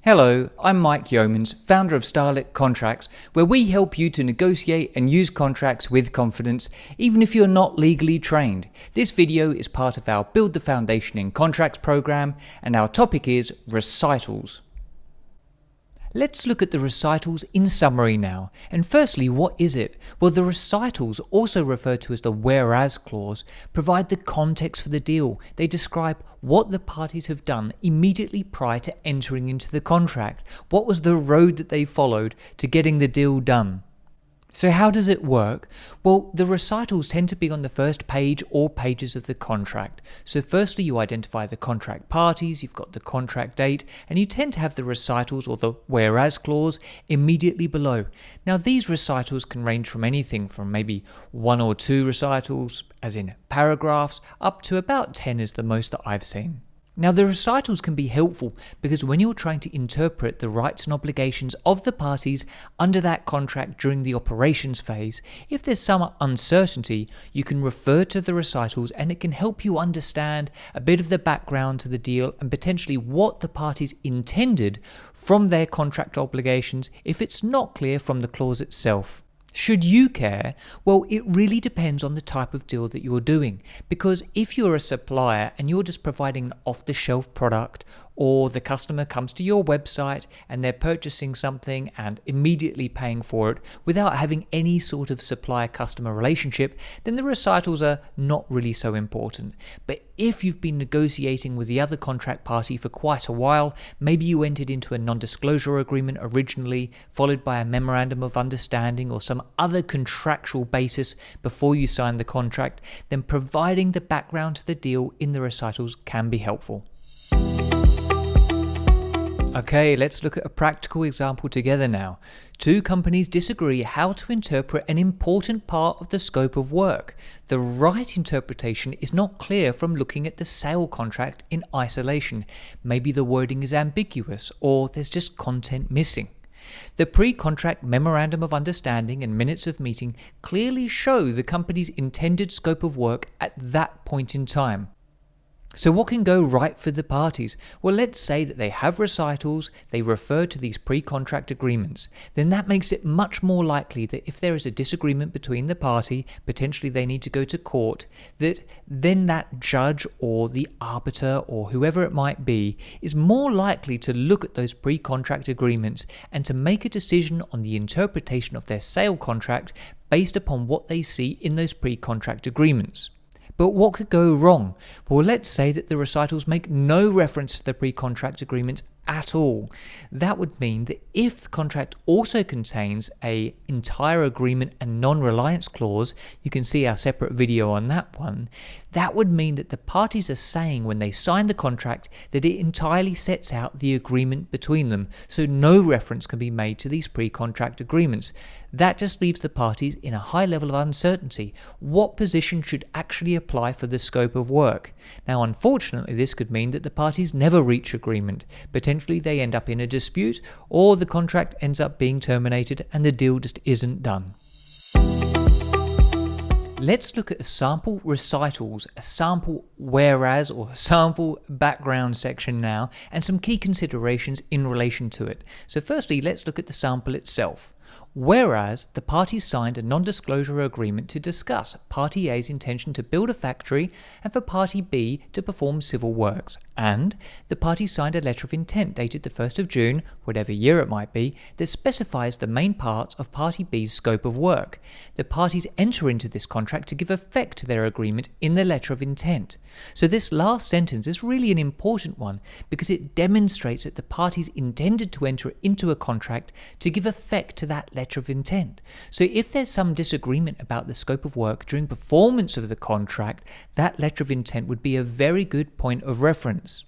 Hello, I'm 𝗪𝗁𝗁𝗁𝗀, founder of Starlit Contracts, where we help you to negotiate and use contracts with confidence, even if you're not legally trained. This video is part of our Build the Foundation in Contracts program, and our topic is recitals. Let's look at the recitals in summary now. And firstly, what is it? Well, the recitals, also referred to as the whereas clause, provide the context for the deal. They describe what the parties have done immediately prior to entering into the contract. What was the road that they followed to getting the deal done? So how does it work? Well, the recitals tend to be on the first page or pages of the contract. So firstly, you identify the contract parties, you've got the contract date, and you tend to have the recitals or the whereas clause immediately below. Now, these recitals can range from anything from maybe 1 or 2 recitals, as in paragraphs, up to about 10 is the most that I've seen. Now, the recitals can be helpful because when you're trying to interpret the rights and obligations of the parties under that contract during the operations phase, if there's some uncertainty, you can refer to the recitals and it can help you understand a bit of the background to the deal and potentially what the parties intended from their contract obligations if it's not clear from the clause itself. Should you care? Well, it really depends on the type of deal that you're doing, because if you're a supplier and you're just providing an off-the-shelf product, or the customer comes to your website and they're purchasing something and immediately paying for it without having any sort of supplier-customer relationship, then the recitals are not really so important. But if you've been negotiating with the other contract party for quite a while, maybe you entered into a non-disclosure agreement originally, followed by a memorandum of understanding or some other contractual basis before you signed the contract, then providing the background to the deal in the recitals can be helpful. Okay, let's look at a practical example together now. Two companies disagree how to interpret an important part of the scope of work. The right interpretation is not clear from looking at the sale contract in isolation. Maybe the wording is ambiguous or there's just content missing. The pre-contract memorandum of understanding and minutes of meeting clearly show the company's intended scope of work at that point in time. So what can go right for the parties? Well, let's say that they have recitals, they refer to these pre-contract agreements. Then that makes it much more likely that if there is a disagreement between the party, potentially they need to go to court, that then that judge or the arbiter or whoever it might be is more likely to look at those pre-contract agreements and to make a decision on the interpretation of their sale contract based upon what they see in those pre-contract agreements. But what could go wrong? Well, let's say that the recitals make no reference to the pre-contract agreements at all. That would mean that if the contract also contains an entire agreement and non-reliance clause, you can see our separate video on that one, that would mean that the parties are saying when they sign the contract that it entirely sets out the agreement between them, so no reference can be made to these pre-contract agreements. That just leaves the parties in a high level of uncertainty. What position should actually apply for the scope of work? Now, unfortunately, this could mean that the parties never reach agreement. Potentially they end up in a dispute, or the contract ends up being terminated and the deal just isn't done. Let's look at a sample recitals, a sample whereas or sample background section now, and some key considerations in relation to it. So firstly, let's look at the sample itself. Whereas the parties signed a non-disclosure agreement to discuss Party A's intention to build a factory and for Party B to perform civil works, and the parties signed a letter of intent dated the 1st of June, whatever year it might be, that specifies the main parts of Party B's scope of work. The parties enter into this contract to give effect to their agreement in the letter of intent. So this last sentence is really an important one because it demonstrates that the parties intended to enter into a contract to give effect to that letter of intent. So if there's some disagreement about the scope of work during performance of the contract, that letter of intent would be a very good point of reference.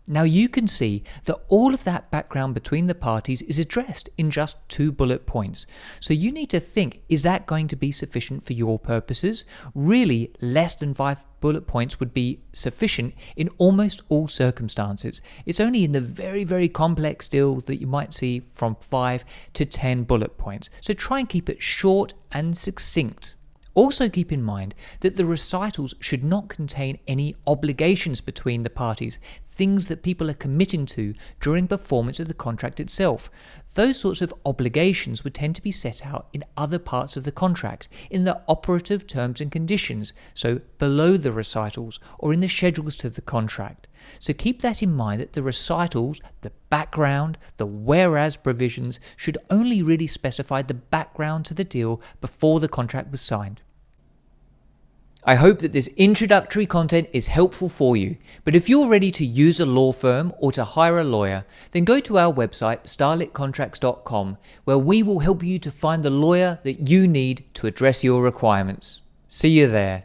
Now you can see that all of that background between the parties is addressed in just 2 bullet points. So you need to think, is that going to be sufficient for your purposes? Really, less than 5 bullet points would be sufficient in almost all circumstances. It's only in the very, very complex deal that you might see from 5 to 10 bullet points. So try and keep it short and succinct. Also keep in mind that the recitals should not contain any obligations between the parties, things that people are committing to during performance of the contract itself. Those sorts of obligations would tend to be set out in other parts of the contract, in the operative terms and conditions, so below the recitals, or in the schedules to the contract. So keep that in mind, that the recitals, the background, the whereas provisions should only really specify the background to the deal before the contract was signed. I hope that this introductory content is helpful for you, but if you're ready to use a law firm or to hire a lawyer, then go to our website starletcontracts.com, where we will help you to find the lawyer that you need to address your requirements. See you there.